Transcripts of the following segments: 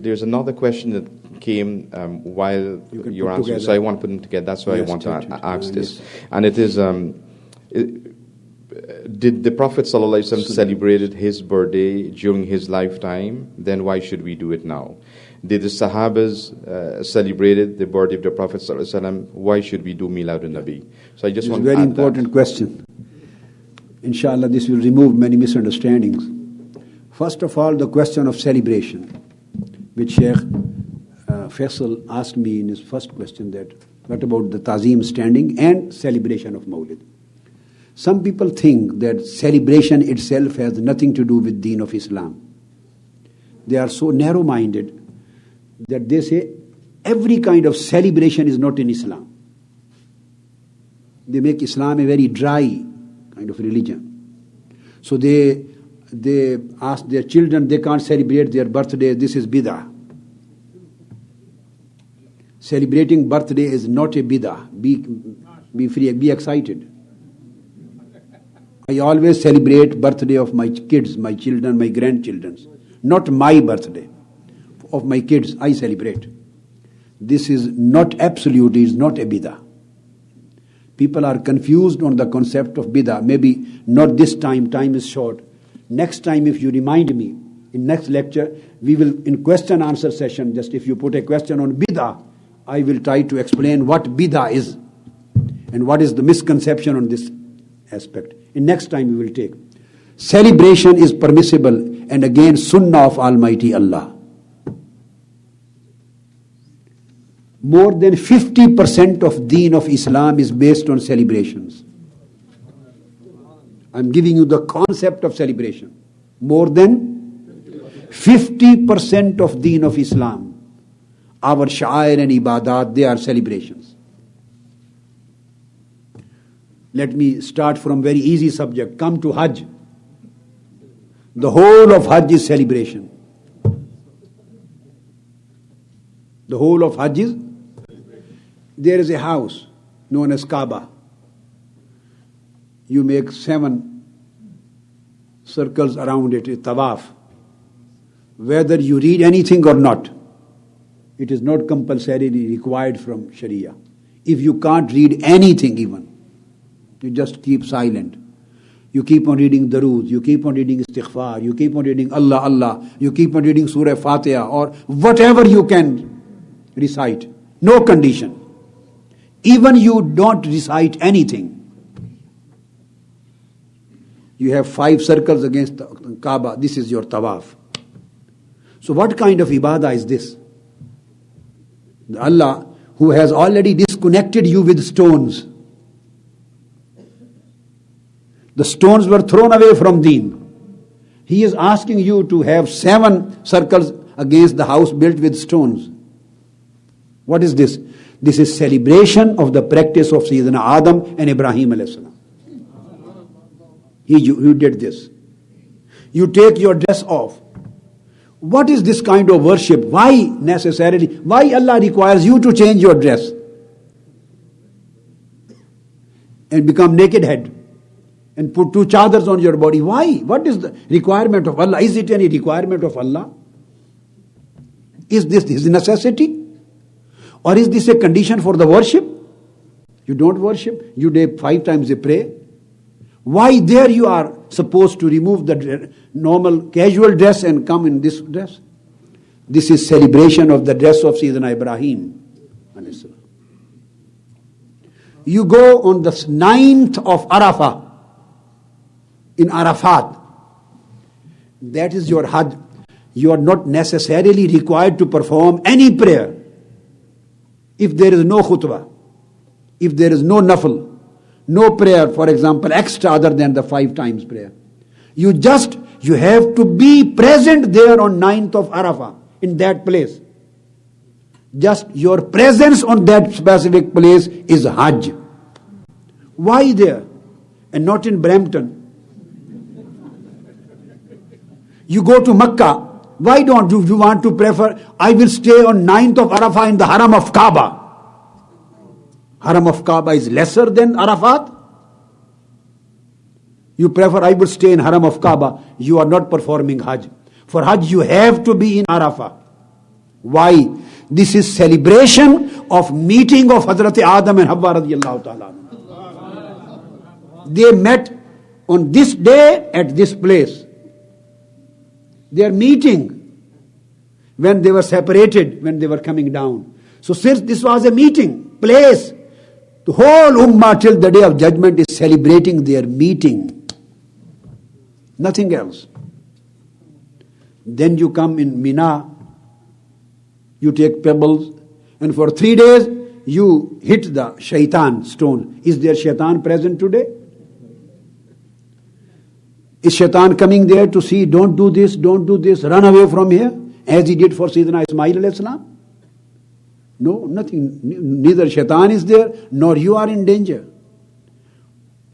there's another question that came while you're answering, so I want to put them together. That's why I want to ask this. And it is, did the Prophet ﷺ celebrated his birthday during his lifetime? Then why should we do it now? Did the Sahabas celebrated the birthday of the Prophet ﷺ? Why should we do Milad-un-Nabi? So I just want to add that. Very important question. Inshallah, this will remove many misunderstandings. First of all, the question of celebration, which Shaykh Faisal asked me in his first question, that what about the Ta'zeem standing and celebration of Mawlid? Some people think that celebration itself has nothing to do with Deen of Islam. They are so narrow-minded that they say every kind of celebration is not in Islam. They make Islam a very dry kind of religion. So they ask their children, they can't celebrate their birthday, this is bid'ah. Celebrating birthday is not a bid'ah. Be free, be excited. I always celebrate birthday of my kids, my children, my grandchildren. Not my birthday. Of my kids, I celebrate. This is not absolute, it is not a bid'ah. People are confused on the concept of bid'ah. Maybe not this time, time is short. Next time, if you remind me, in next lecture, we will, in question answer session, just if you put a question on bid'ah, I will try to explain what bid'ah is and what is the misconception on this aspect. In next time we will take. Celebration is permissible, and again sunnah of Almighty Allah. More than 50% of deen of Islam is based on celebrations. I'm giving you the concept of celebration. More than 50% of deen of Islam, our sha'air and ibadat, they are celebrations. Let me start from very easy subject. Come to Hajj. The whole of Hajj is celebration. The whole of Hajj is. There is a house known as Kaaba. You make 7 circles around it, a tawaf. Whether you read anything or not, it is not compulsorily required from Sharia. If you can't read anything even, you just keep silent. You keep on reading Darood, you keep on reading Istighfar, you keep on reading Allah, Allah, you keep on reading Surah Fatiha or whatever you can recite. No condition. Even you don't recite anything. You have 5 circles against the Kaaba. This is your tawaf. So what kind of ibadah is this? The Allah who has already disconnected you with stones. The stones were thrown away from deen. He is asking you to have 7 circles against the house built with stones. What is this? This is celebration of the practice of Sayyidina Adam and Ibrahim alayhi salam. You did this. You take your dress off. What is this kind of worship? Why necessarily? Why Allah requires you to change your dress and become naked head and put 2 chadars on your body? Why? What is the requirement of Allah? Is it any requirement of Allah? Is this His necessity? Or is this a condition for the worship? You don't worship, you do 5 times a prayer. Why there you are supposed to remove the normal casual dress and come in this dress? This is celebration of the dress of Sayyidina Ibrahim. You go on the 9th of Arafah in Arafat. That is your Hajj. You are not necessarily required to perform any prayer. If there is no khutbah, if there is no nafl, no prayer, for example, extra other than the 5 times prayer, you have to be present there on 9th of Arafah, in that place. Just your presence on that specific place is Hajj. Why there and not in Brampton? You go to Makkah. Why don't you want to prefer, I will stay on 9th of Arafah in the Haram of Kaaba? Haram of Kaaba is lesser than Arafat? You prefer, I will stay in Haram of Kaaba. You are not performing Hajj. For Hajj you have to be in Arafah. Why? This is celebration of meeting of Hazrat Adam and Hawwa radiyallahu ta'ala. They met on this day at this place. They are meeting when they were separated, when they were coming down. So since this was a meeting place, the whole ummah till the day of judgment is celebrating their meeting. Nothing else. Then you come in Mina, you take pebbles, and for 3 days you hit the shaitan stone. Is there shaitan present today? Is shaitan coming there to see, don't do this, run away from here, as he did for Sayyidina Ismail alayhi salam? No, nothing. Neither shaitan is there, nor you are in danger.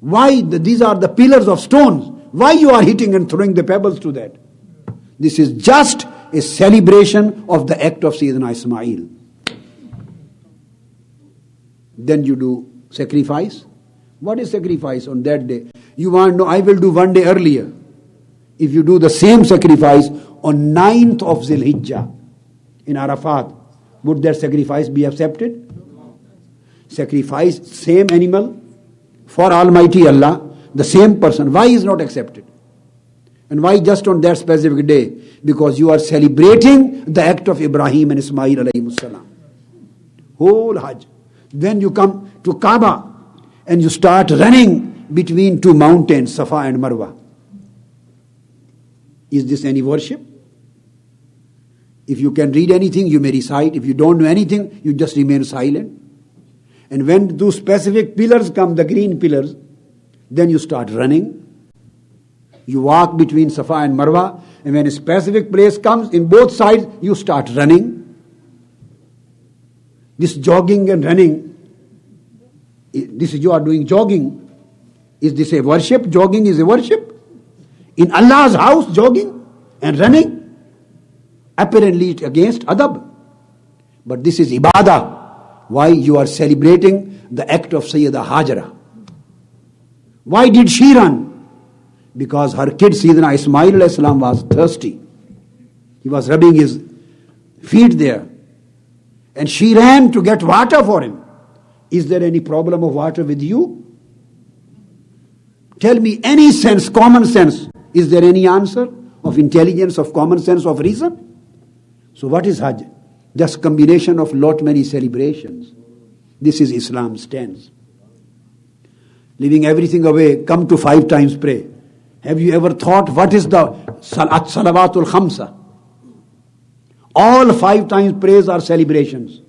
Why? These are the pillars of stones. Why you are hitting and throwing the pebbles to that? This is just a celebration of the act of Sayyidina Ismail. Then you do sacrifice. What is sacrifice on that day? You want to know, I will do one day earlier. If you do the same sacrifice on 9th of Zil-Hijjah in Arafat, would that sacrifice be accepted? Sacrifice same animal for Almighty Allah, the same person. Why is not accepted? And why just on that specific day? Because you are celebrating the act of Ibrahim and Ismail alayhi salam. Whole Hajj. Then you come to Kaaba and you start running between two mountains, Safa and Marwa. Is this any worship? If you can read anything, you may recite. If you don't know anything, you just remain silent. And when those specific pillars come, the green pillars, then you start running. You walk between Safa and Marwa, and when a specific place comes, in both sides, you start running. This jogging and running, this is you are doing jogging. Is this a worship? Jogging is a worship. In Allah's house, jogging and running. Apparently it's against adab. But this is ibadah. Why? You are celebrating the act of Sayyidah Hajara. Why did she run? Because her kid Sayyidina Ismail alayhi salam was thirsty. He was rubbing his feet there. And she ran to get water for him. Is there any problem of water with you? Tell me any sense, common sense. Is there any answer of intelligence, of common sense, of reason? So what is Hajj? Just combination of lot many celebrations. This is Islam's stance. Leaving everything away, come to 5 times pray. Have you ever thought what is the Salawatul Khamsa? All 5 times prayers are celebrations.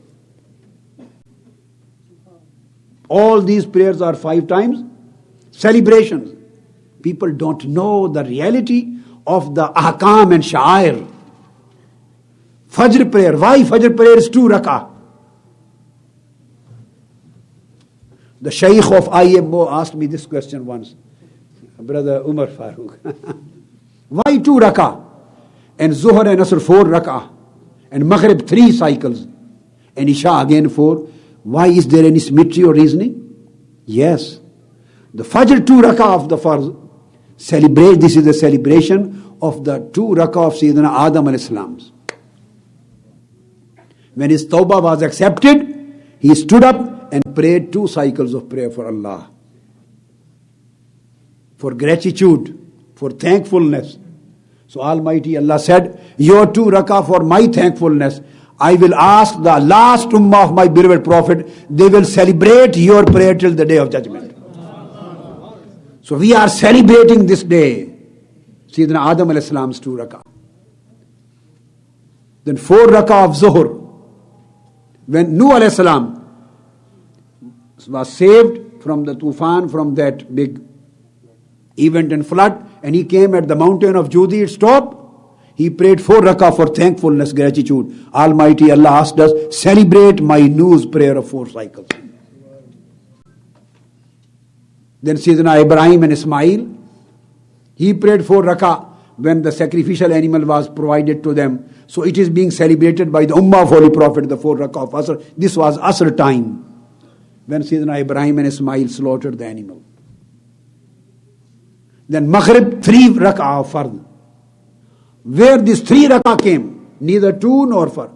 All these prayers are 5 times celebrations. People don't know the reality of the ahkam and sha'air. Fajr prayer. Why Fajr prayer is 2 rak'ah? The Shaykh of IMO asked me this question once. Brother Umar Farooq. Why 2 rak'ah? And Zuhr and Asr 4 rak'ah. And Maghrib 3 cycles. And Isha again 4. Why is there any symmetry or reasoning? Yes. The Fajr 2 rak'ah of the Farz. This is a celebration of the 2 rak'ah of Sayyidina Adam alayhi salam. When his tawbah was accepted, he stood up and prayed 2 cycles of prayer for Allah. For gratitude, for thankfulness. So Almighty Allah said, your 2 rak'ah for my thankfulness. I will ask the last ummah of my beloved Prophet, they will celebrate your prayer till the day of judgment. So we are celebrating this day, Sayyidina Adam alayhi salam's 2 rak'ah. Then 4 rak'ah of Zuhr. When Nuh alayhi salam was saved from the tufan, from that big event and flood, and he came at the mountain of Judi, it stopped. He prayed 4 rak'ah for thankfulness, gratitude. Almighty Allah asked us, celebrate my Nuh's prayer of 4 cycles. Then Sayyidina Ibrahim and Ismail, he prayed 4 rak'ah when the sacrificial animal was provided to them. So it is being celebrated by the Ummah of Holy Prophet, the 4 rak'ah of Asr. This was Asr time, when Sayyidina Ibrahim and Ismail slaughtered the animal. Then Maghrib 3 rak'ah of Fard. Where this 3 rak'ah came, neither 2 nor 4.